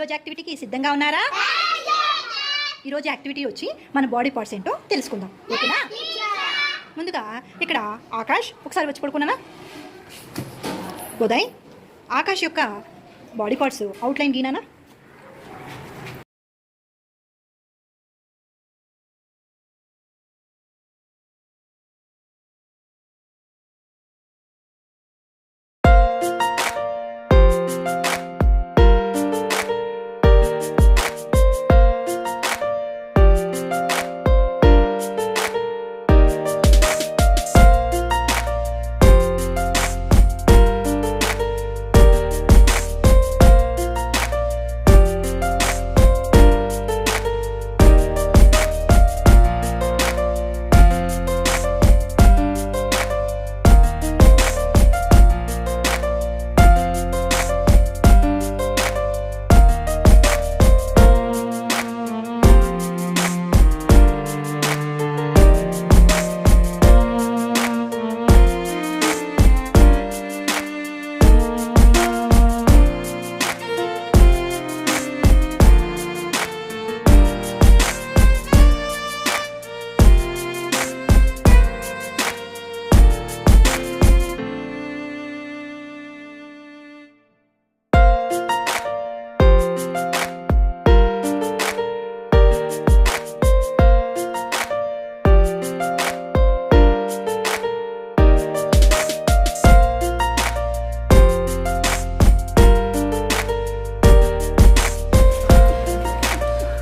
ఈరోజు యాక్టివిటీకి సిద్ధంగా ఉన్నారా? ఈరోజు యాక్టివిటీ వచ్చి మన బాడీ పార్ట్స్ ఏంటో తెలుసుకుందాం, ఓకేనా? ముందుగా ఇక్కడ ఆకాష్ ఒకసారి వచ్చి పడుకున్నానా? ఉదయ్, ఆకాష్ యొక్క బాడీ పార్ట్స్ అవుట్లైన్ గీనానా?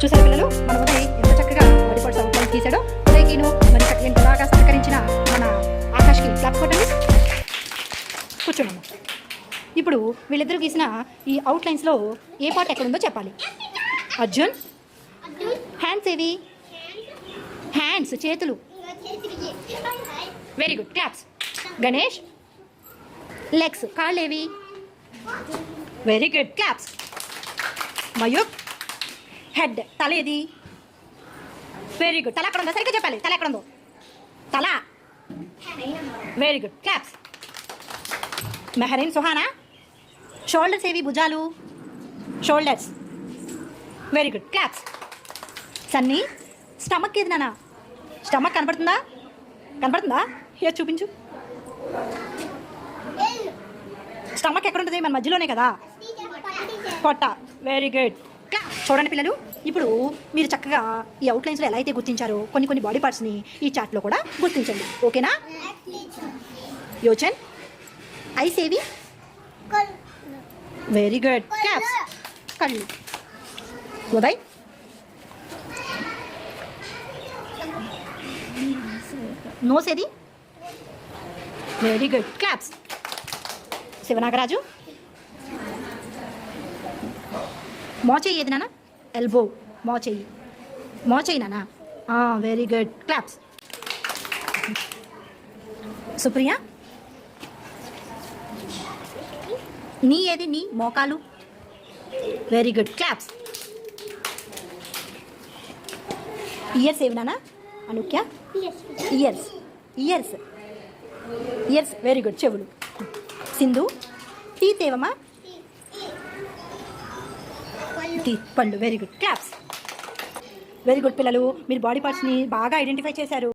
చూసారు పిల్లలు, మన ఉదయ్ ఎంత చక్కగా బాడీ పార్ట్స్ అవుట్లైన్ తీసాడో. ఉదయ్కిను మరి ఎంతలాగా సహకరించిన మన ఆకాష్కి క్లాప్స్ కొట్టండి. కూర్చోండి. ఇప్పుడు వీళ్ళిద్దరూ గీసిన ఈ అవుట్లైన్స్లో ఏ పార్ట్ ఎక్కడుందో చెప్పాలి. అర్జున్, హ్యాండ్స్ ఏవి? హ్యాండ్స్, చేతులు. Very good, claps. Ganesh, legs, కాళ్ళు ఏవి? Very good, claps. Mayukh, head, తల ఏది? Very good. తల ఎక్కడ ఉందో సరిగ్గా చెప్పాలి. తల ఎక్కడ ఉందో? తల. Very good, claps. Mehreen, Suhana, shoulders ఏవి? భుజాలు, shoulders. Very good, claps. Sunny, stomach ఏది నాన్న? స్టమక్ కనపడుతుందా? కనపడుతుందా? ఏ చూపించు. స్టమక్ ఎక్కడ ఉంటుంది? మన మధ్యలోనే కదా, పొట్ట. Very good. చూడండి పిల్లలు, ఇప్పుడు మీరు చక్కగా ఈ అవుట్లైన్స్లో ఎలా అయితే గుర్తించారో కొన్ని బాడీ పార్ట్స్ని ఈ చార్ట్లో కూడా గుర్తించండి, ఓకేనా? యోచన్, ఐస్ ఏవి? Very good, claps. కళ్ళు. ఉదయ్, నోస్ ఏది? Very good, claps. శివనాగరాజు, మోచేయి ఏది నాన్న? ఎల్బో, మోచేయి. మోచేయి నాన్న. Very good, claps. సుప్రియ, నీ ఏది? నీ మోకాలు. Very good, claps. ఇయర్స్ ఏవి నాన్న? Anukya, ears. Ears, ears. Very good, చెవులు. సింధు, టీత్ ఏవమ్మా? పళ్ళు. Very good, claps. Very good పిల్లలు, మీరు బాడీ పార్ట్స్ని బాగా ఐడెంటిఫై చేశారు.